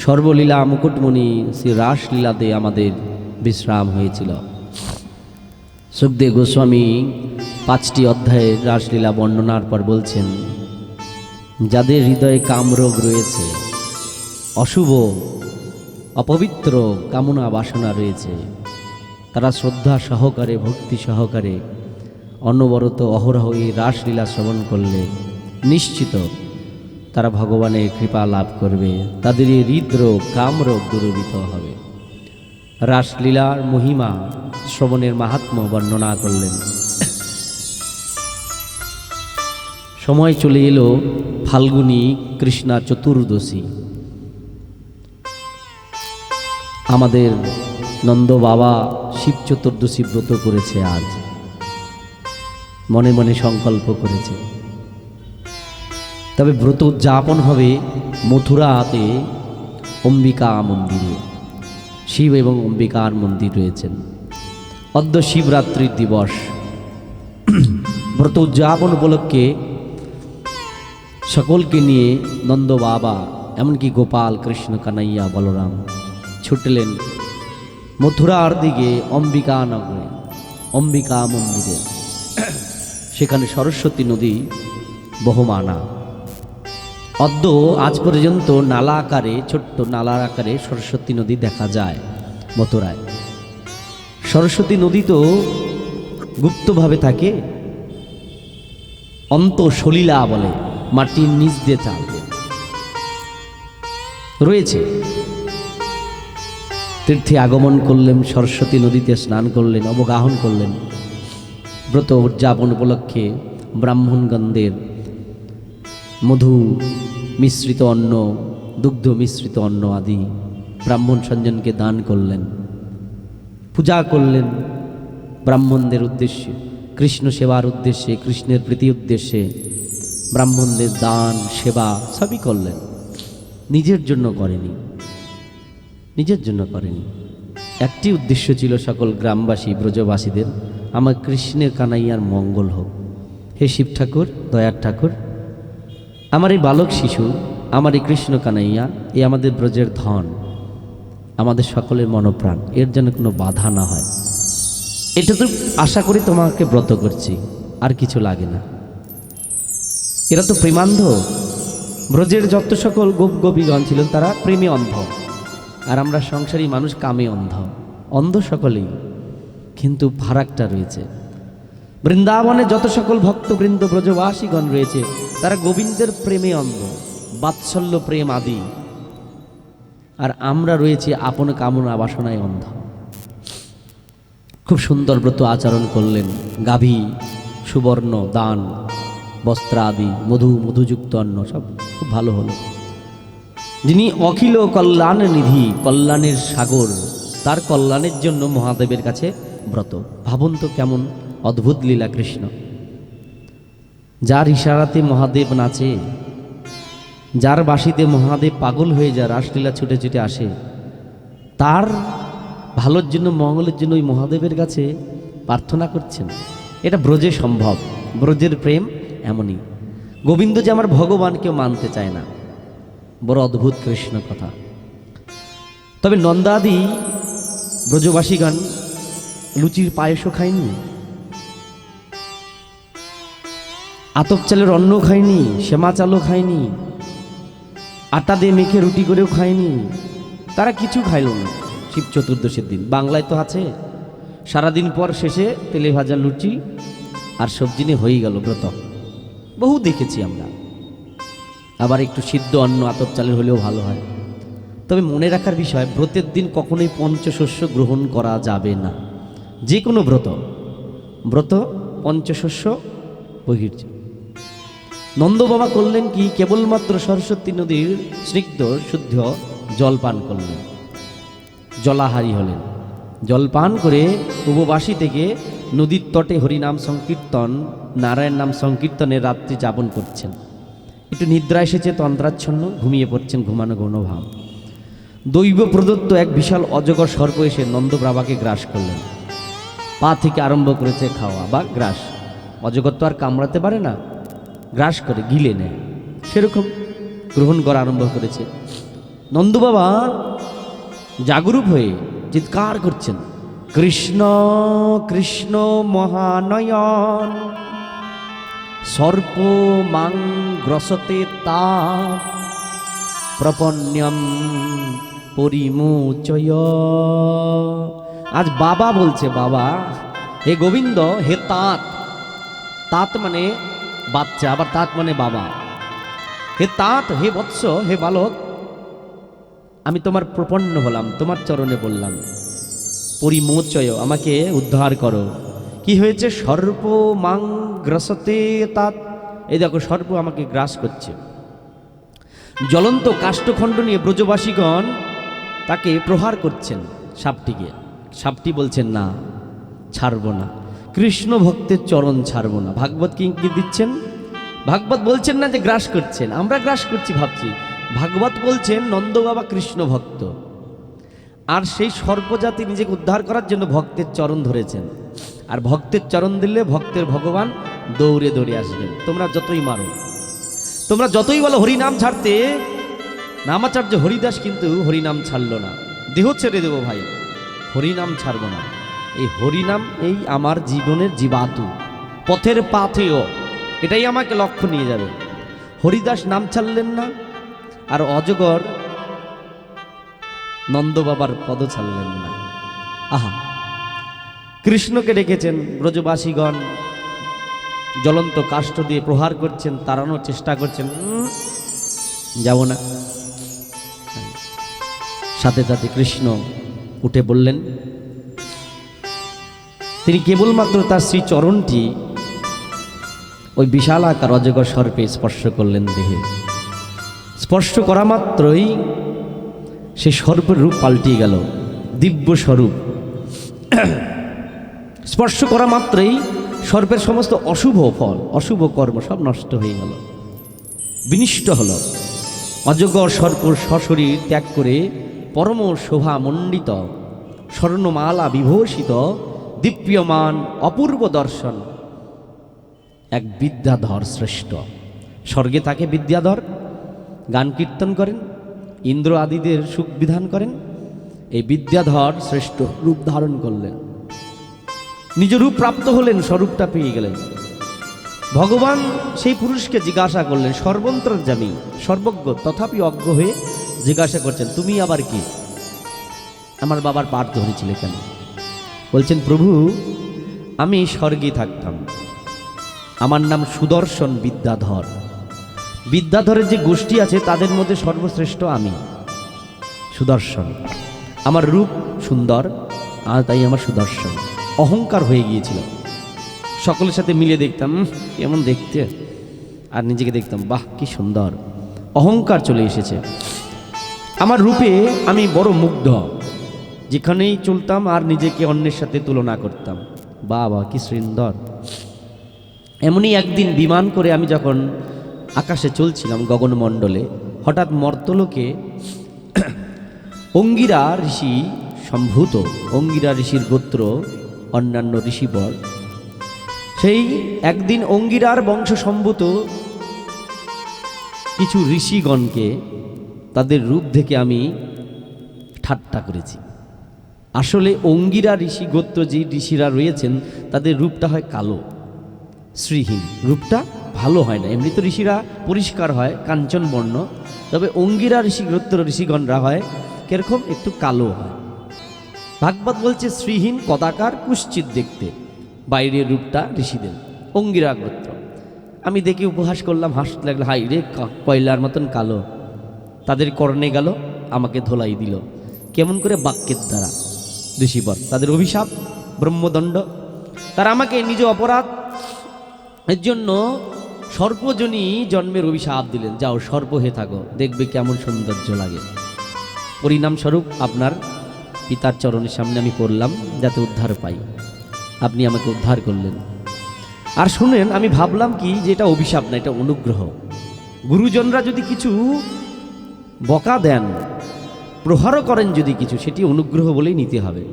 সর্বলীলা মুকুটমণি শ্রী রাসলীলাতে আমাদের বিশ্রাম হয়েছিল। সুখদেব গোস্বামী 5টি অধ্যায়ের রাসলীলা বর্ণনার পর বলছেন, যাদের হৃদয়ে কামরোগ রয়েছে, অশুভ অপবিত্র কামনা বাসনা রয়েছে, তারা শ্রদ্ধা সহকারে ভক্তি সহকারে অনবরত অহরহ এই রাসলীলা শ্রবণ করলে নিশ্চিত তারা ভগবানের কৃপা লাভ করবে, তাদের এই হৃদরোগ কামরোগ দূরীভূত হবে। রাসলীলার মহিমা শ্রবণের মাহাত্ম্য বর্ণনা করলেন। সময় চলে এলো ফাল্গুনী কৃষ্ণা চতুর্দশী। আমাদের নন্দ বাবা শিব চতুর্দশী ব্রত করেছে। আজ মনে মনে সংকল্প করেছে, তবে ব্রত উদযাপন হবে মথুরাতে অম্বিকা মন্দিরে। শিব এবং অম্বিকার মন্দির রয়েছেন। অদ্য শিবরাত্রির দিবস। ব্রত উদযাপন উপলক্ষে সকলকে নিয়ে নন্দ বাবা, এমনকি গোপাল, কৃষ্ণ, কানাইয়া, বলরাম ছুটলেন মথুরার দিকে অম্বিকা নগরে, অম্বিকা মন্দিরে। সেখানে সরস্বতী নদী বহমানা। অদ্য আজ পর্যন্ত নালা আকারে, ছোট্ট নালার আকারে সরস্বতী নদী দেখা যায় মথুরায়। সরস্বতী নদী তো গুপ্তভাবে থাকে, অন্তঃসলীলা বলে, মাটির নিচ দিয়ে চাল রয়েছে। তীর্থে আগমন করলেন, সরস্বতী নদীতে স্নান করলেন, অবগাহন করলেন। ব্রত উদযাপন উপলক্ষে ব্রাহ্মণগণদের মধু মিশ্রিত অন্ন, দুগ্ধ মিশ্রিত অন্ন আদি ব্রাহ্মণ সজ্জনকে দান করলেন, পূজা করলেন ব্রাহ্মণদের উদ্দেশ্যে, কৃষ্ণ সেবার উদ্দেশ্যে, কৃষ্ণের প্রীতি উদ্দেশ্যে ব্রাহ্মণদের দান সেবা সবই করলেন। নিজের জন্য করেনি, নিজের জন্য করেনি। একটি উদ্দেশ্য ছিল সকল গ্রামবাসী ব্রজবাসীদের, আমার কৃষ্ণের কানাইয়ার মঙ্গল হোক। হে শিব ঠাকুর, দয়ার ঠাকুর, আমার এই বালক শিশু, আমার এই কৃষ্ণ কানাইয়া, এ আমাদের ব্রজের ধন, আমাদের সকলের মনোপ্রাণ, এর যেন কোনো বাধা না হয়, এটা তো আশা করি তোমাকে ব্রত করছি, আর কিছু লাগে না। এরা তো প্রেমান্ধ। ব্রজের যত সকল গোপ গোপীগণ ছিলেন তারা প্রেমে অন্ধ, আর আমরা সংসারী মানুষ কামে অন্ধ। অন্ধ সকলেই, কিন্তু ফারাকটা রয়েছে। বৃন্দাবনে যত সকল ভক্তবৃন্দ ব্রজবাসীগণ রয়েছে তারা গোবিন্দের প্রেমে অন্ধ, বাৎসল্য প্রেম আদি, আর আমরা রয়েছি আপন কামনা বাসনায় অন্ধ। খুব সুন্দর ব্রত আচরণ করলেন। গাভী, সুবর্ণ দান, বস্ত্র আদি, মধুযুক্ত অন্ন সব খুব ভালো হলো। যিনি অখিল কল্যাণ নিধি, কল্যাণের সাগর, তার কল্যাণের জন্য মহাদেবের কাছে ব্রত। ভাবুন তো কেমন অদ্ভুত লীলা কৃষ্ণ। যার ইশারাতে মহাদেব নাচে, যার বাঁশিতে মহাদেব পাগল হয়ে যায়, রাসলীলা ছুটে ছুটে আসে, তার ভালোর জন্য, মঙ্গলের জন্য ওই মহাদেবের কাছে প্রার্থনা করছেন। এটা ব্রজে সম্ভব। ব্রজের প্রেম এমনই। গোবিন্দ যে আমার ভগবান কেউ মানতে চায় না। বড় অদ্ভুত কৃষ্ণ কথা। তবে নন্দাদি ব্রজবাসীগণ লুচির পায়েসও খায়নি, আতপ চালের অন্ন খায়নি, শ্যামা চালও খায়নি, আটা দিয়ে মেখে রুটি করেও খায়নি। তারা কিছু খাইল না শিব চতুর্দশীর দিন। বাংলায় তো আছে, সারাদিন পর শেষে তেলে ভাজা লুচি আর সবজি নিয়ে হয়ে গেল ব্রত। বহু দেখেছি আমরা। আবার একটু সিদ্ধ অন্ন আতপ চালের হলেও ভালো হয়। তবে মনে রাখার বিষয়, ব্রতের দিন কখনোই পঞ্চশস্য গ্রহণ করা যাবে না। যে কোনো ব্রত পঞ্চশস্য বহির্য। নন্দ বাবা করলেন কি, কেবলমাত্র সরস্বতী নদীর স্নিগ্ধ শুদ্ধ জল পান করলেন, জলাহারী হলেন। জল পান করে উপবাসী থেকে নদীর তটে হরিনাম সংকীর্তন, নারায়ণ নাম সংকীর্তনের রাত্রি যাপন করছেন। একটু নিদ্রা এসেছে, তন্দ্রাচ্ছন্ন, ঘুমিয়ে পড়ছেন, ঘুমানো ঘনভাব। দৈব প্রদত্ত এক বিশাল অজগর সর্প এসে নন্দ বাবাকে গ্রাস করলেন। পা থেকে আরম্ভ করেছে খাওয়া বা গ্রাস। অজগর তো আর কামড়াতে পারে না, গ্রাস করে গিলে নেয়, সেরকম গ্রহণ করা আরম্ভ করেছে। নন্দ বাবা জাগরূক হয়ে চিৎকার করছেন, কৃষ্ণ কৃষ্ণ মহানয়ন সর্প মাং গ্রসতে তা প্রপন্যম পরিমোচয়। আজ বাবা বলছে, বাবা হে গোবিন্দ, হে তাত, তাত মানে বাচ্চা, আবার তাত মানে বাবা, হে তাত, হে বৎস, হে বালক, আমি তোমার প্রপন্ন হলাম, তোমার চরণে বললাম, পরিমোচয়, আমাকে উদ্ধার করো। কি হয়েছে? সর্প মাং গ্রসতে তাত, এই দেখো সর্প আমাকে গ্রাস করছে। জ্বলন্ত কাষ্ঠখণ্ড নিয়ে ব্রজবাসীগণ তাকে প্রহার করছেন সাপটিকে। সাপটি বলছেন, না, ছাড়ব না, কৃষ্ণ ভক্তের চরণ ছাড়ব না। ভাগবত কি ইঙ্গিত দিচ্ছেন? ভাগবত বলছেন না যে গ্রাস করছেন, আমরা গ্রাস করছি ভাবছি। ভাগবত বলছেন নন্দ বাবা কৃষ্ণ ভক্ত, আর সেই সর্পজাতি নিজেকে উদ্ধার করার জন্য ভক্তের চরণ ধরেছেন। আর ভক্তের চরণ দিলে ভক্তের ভগবান দৌড়ে দৌড়ে আসবেন। তোমরা যতই মারো, তোমরা যতই বলো হরিনাম ছাড়তে, নামাচার্য হরিদাস কিন্তু হরিনাম ছাড়লো না। দেহ ছেড়ে দেবো ভাই, হরিনাম ছাড়বো না। এই হরিনাম এই আমার জীবনের জীবাতু, পথের পাথেয়, এটাই আমাকে লক্ষ্য নিয়ে যাবে। হরিদাস নাম ছাড়লেন না, আর অজগর নন্দ বাবার পদ ছাড়লেন না। আহা, কৃষ্ণকে ডেকেছেন, ব্রজবাসীগণ জ্বলন্ত কাষ্ঠ দিয়ে প্রহার করছেন, তাড়ানোর চেষ্টা করছেন, যাব না। সাথে সাথে কৃষ্ণ উঠে বললেন, তিনি কেবলমাত্র তার শ্রীচরণটি ওই বিশাল আকার অজগর সর্পে স্পর্শ করলেন দেহে। স্পর্শ করা মাত্রই সেই সর্পের রূপ পাল্টিয়ে গেল, দিব্য স্বরূপ। স্পর্শ করা মাত্রই সর্পের সমস্ত অশুভ ফল, অশুভ কর্ম সব নষ্ট হয়ে গেল, বিনিষ্ট হল। অজগর সর্প সশরীর ত্যাগ করে পরম শোভা মণ্ডিত, স্বর্ণমালা বিভূষিত, দীপ্যমান অপূর্ব দর্শন, এক বিদ্যাধর শ্রেষ্ঠ। স্বর্গে তাকে বিদ্যাধর, গান কীর্তন করেন, ইন্দ্র আদিদের সুখ বিধান করেন। এই বিদ্যাধর শ্রেষ্ঠ রূপ ধারণ করলেন, নিজ রূপ প্রাপ্ত হলেন, স্বরূপটা পেয়ে গেলেন। ভগবান সেই পুরুষকে জিজ্ঞাসা করলেন, সর্বন্তর্যামী সর্বজ্ঞ তথাপি অজ্ঞ হয়ে জিজ্ঞাসা করছেন, তুমি আবার কি? আমার বাবার পাঠ ধরেছিলে কেন? বলছেন, প্রভু আমি স্বর্গে থাকতাম, আমার নাম সুদর্শন বিদ্যাধর। বিদ্যাধরের যে গোষ্ঠী আছে তাদের মধ্যে সর্বশ্রেষ্ঠ আমি, সুদর্শন। আমার রূপ সুন্দর, আর তাই আমার সুদর্শন। অহংকার হয়ে গিয়েছিল, সকলের সাথে মিলে দেখতাম কেমন দেখতে, আর নিজেকে দেখতাম বাহ কি সুন্দর। অহংকার চলে এসেছে আমার রূপে, আমি বড় মুগ্ধ, যেখানেই চলতাম আর নিজেকে অন্যের সাথে তুলনা করতাম, বাবা কি সুন্দর। এমনই একদিন বিমান করে আমি যখন আকাশে চলছিলাম গগনমণ্ডলে, হঠাৎ মর্তলোকে অঙ্গিরা ঋষি সম্ভূত, অঙ্গিরা ঋষির গোত্র অন্যান্য ঋষিবর, সেই একদিন অঙ্গিরার বংশ সম্ভূত কিছু ঋষিগণকে তাদের রূপ দেখে আমি ঠাট্টা করেছি। আসলে অঙ্গিরা ঋষি গোত্র যে ঋষিরা রয়েছেন তাদের রূপটা হয় কালো, শ্রীহীন, রূপটা ভালো হয় না। এমনি তো ঋষিরা পরিষ্কার হয়, কাঞ্চন বর্ণ, তবে অঙ্গিরা ঋষি গোত্র ঋষিগণরা হয় কিরকম, একটু কালো হয়। ভাগবত বলছে শ্রীহীন কদাকার কুশ্চিত দেখতে, বাইরের রূপটা ঋষিদের, অঙ্গিরা গোত্র। আমি দেখে উপহাস করলাম, হাসতে লাগলো, হাই রে কয়লার মতন কালো। তাদের কর্ণে গেল, আমাকে ধোলাই দিল, কেমন করে? বাক্যের দ্বারা। ঋষিবর তাদের অভিশাপ, ব্রহ্মদণ্ড। তারা আমাকে নিজ অপরাধ এর জন্য সর্পজনী জন্মের অভিশাপ দিলেন, যাও সর্প হয়ে থাকো, দেখবে কেমন সৌন্দর্য লাগে। পরিণামস্বরূপ আপনার পিতার চরণের সামনে আমি পড়লাম যাতে উদ্ধার পাই, আপনি আমাকে উদ্ধার করলেন। আর শুনেন, আমি ভাবলাম কি যে এটা অভিশাপ না, এটা অনুগ্রহ। গুরুজনরা যদি কিছু বকা দেন, প্রহারও করেন যদি কিছু, সেটি অনুগ্রহ বলেই নিতে হবে।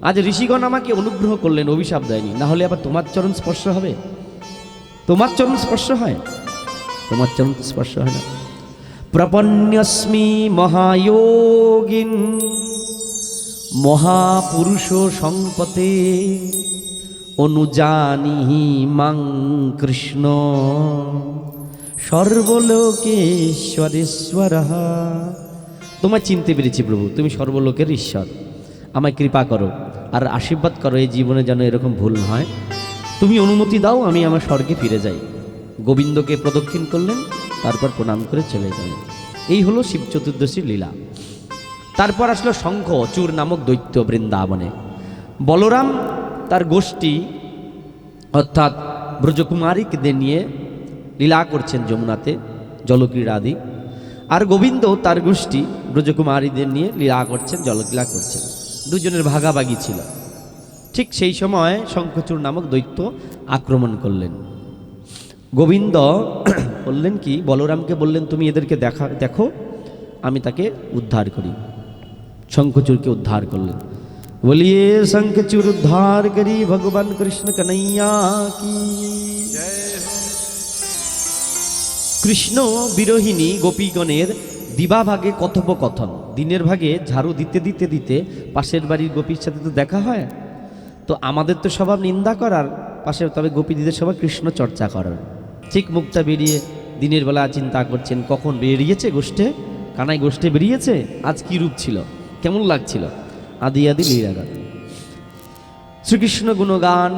আজ ঋষিগণ আমাকে অনুগ্রহ করলেন, অভিশাপ দেয়নি, না হলে আবার তোমার চরণ স্পর্শ হবে? তোমার চরণ স্পর্শ হয়? তোমার চরণ স্পর্শ হয় না। প্রপন্যস্মি মহায়োগিন মহাপুরুষ সংপতে অনুজানিহি মাং কৃষ্ণ সর্বলোকেশ্বরেশ্বর। তোমায় চিনতে পেরেছি প্রভু, তুমি সর্বলোকের ঈশ্বর। আমায় কৃপা করো আর আশীর্বাদ করো এই জীবনে যেন এরকম ভুল হয়। তুমি অনুমতি দাও আমি আমার স্বর্গে ফিরে যাই। গোবিন্দকে প্রদক্ষিণ করলেন, তারপর প্রণাম করে চলে গেলেন। এই হলো শিব চতুর্দশীর লীলা। তারপর আসলো শঙ্খচূড় নামক দৈত্য বৃন্দাবনে। বলরাম তার গোষ্ঠী অর্থাৎ ব্রজকুমারীকে নিয়ে লীলা করছেন যমুনাতে, জলক্রীড়া আদি। আর গোবিন্দ তার গোষ্ঠী ব্রজকুমারীদের নিয়ে লীলা করছেন, জলক্রীড়া করছেন। দুজনের ভাগাভাগি ছিল। ঠিক সেই সময় শঙ্খচূড় নামক দৈত্য আক্রমণ করলেন। গোবিন্দ বললেন কি, বলরামকে বললেন তুমি এদেরকে দেখো, আমি তাকে উদ্ধার করি। শঙ্খচূড়কে উদ্ধার করলেন। বলিয়ে শঙ্খচূড় উদ্ধার করি ভগবান কৃষ্ণ কন্হैया কি। কৃষ্ণ বিরোহিনী গোপীগণের দিবাভাগে কথোপকথন। দিনের ভাগে ঝাড়ু দিতে দিতে দিতে পাশের বাড়ির গোপীর সাথে তো দেখা হয়, তো আমাদের তো স্বভাব নিন্দা করার, পাশে তবে গোপীদিদের সবাই কৃষ্ণ চর্চা করার। ঠিক মুখটা বেরিয়ে দিনের বেলা চিন্তা করছেন কখন বেরিয়েছে গোষ্ঠে, কানাই গোষ্ঠে বেরিয়েছে, আজ কি রূপ ছিল, কেমন লাগছিল। আদি আদি লীলাগান, শ্রীকৃষ্ণ গুণগান,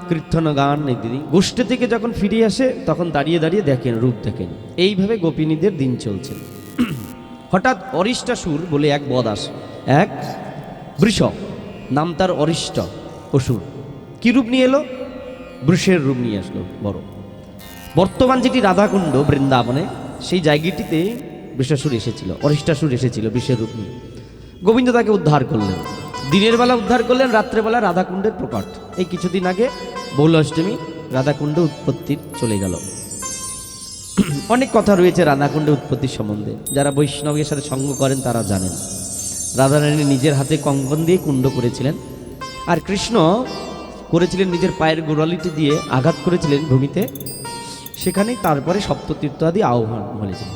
কীর্তন গান ইত্যাদি। গোষ্ঠী থেকে যখন ফিরে আসে তখন দাঁড়িয়ে দাঁড়িয়ে দেখেন, রূপ দেখেন। এইভাবে গোপিনীদের দিন চলছে। হঠাৎ অরিষ্টাসুর বলে এক বদাস, এক বৃষ, নাম তার অরিষ্ট অসুর। কি রূপ নিয়ে এলো? বৃষের রূপ নিয়ে আসলো বড়। বর্তমান যেটি রাধাকুণ্ড বৃন্দাবনে, সেই জায়গাটিতে বৃষাসুর এসেছিল, অরিষ্টাসুর এসেছিল বৃষের রূপ নিয়ে। গোবিন্দ তাকে উদ্ধার করলেন। দিনের বেলা উদ্ধার করলেন, রাত্রেবেলা রাধাকুণ্ডের প্রকট। এই কিছুদিন আগে বহুল অষ্টমী রাধাকুণ্ড উৎপত্তির চলে গেল। অনেক কথা রয়েছে রাধাকুণ্ডের উৎপত্তির সম্বন্ধে, যারা বৈষ্ণবের সাথে সঙ্গ করেন তারা জানেন। রাধারানী নিজের হাতে কঙ্কন দিয়ে কুণ্ড করেছিলেন, আর কৃষ্ণ করেছিলেন নিজের পায়ের গোড়ালিটি দিয়ে আঘাত করেছিলেন ভূমিতে। সেখানেই তারপরে সপ্ততীর্থ আদি আহ্বান হয়েছিল।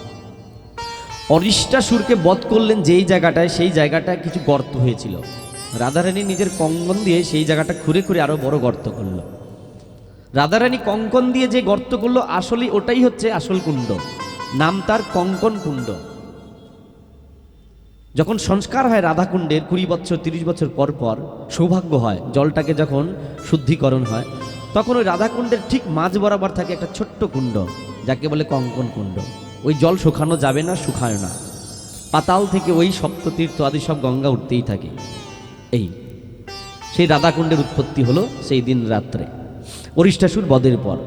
অরিষ্টাসুরকে বধ করলেন যেই জায়গাটায়, সেই জায়গাটায় কিছু গর্ত হয়েছিল। রাধারানী নিজের কঙ্কন দিয়ে সেই জায়গাটা খুঁড়ে খুঁড়ে আরো বড় গর্ত করলো। রাধারানী কঙ্কন দিয়ে যে গর্ত করলো, আসলে ওটাই হচ্ছে আসল কুণ্ড, নাম তার কঙ্কন কুণ্ড। যখন সংস্কার হয় রাধাকুণ্ডের 20 বছর 30 বছর পর পর সৌভাগ্য হয়, জলটাকে যখন শুদ্ধিকরণ হয়, তখন ওই রাধাকুণ্ডের ঠিক মাঝ বরাবর থাকে একটা ছোট্ট কুণ্ড, যাকে বলে কঙ্কন কুণ্ড। ওই জল শুকানো যাবে না, শুকায় না। পাতাল থেকে ওই সপ্ততীর্থ আদি সব গঙ্গা উঠতেই থাকে। এই সেই রাধাকুণ্ডের উৎপত্তি হলো সেই দিন রাত্রে অরিষ্টাসুর বধের পর।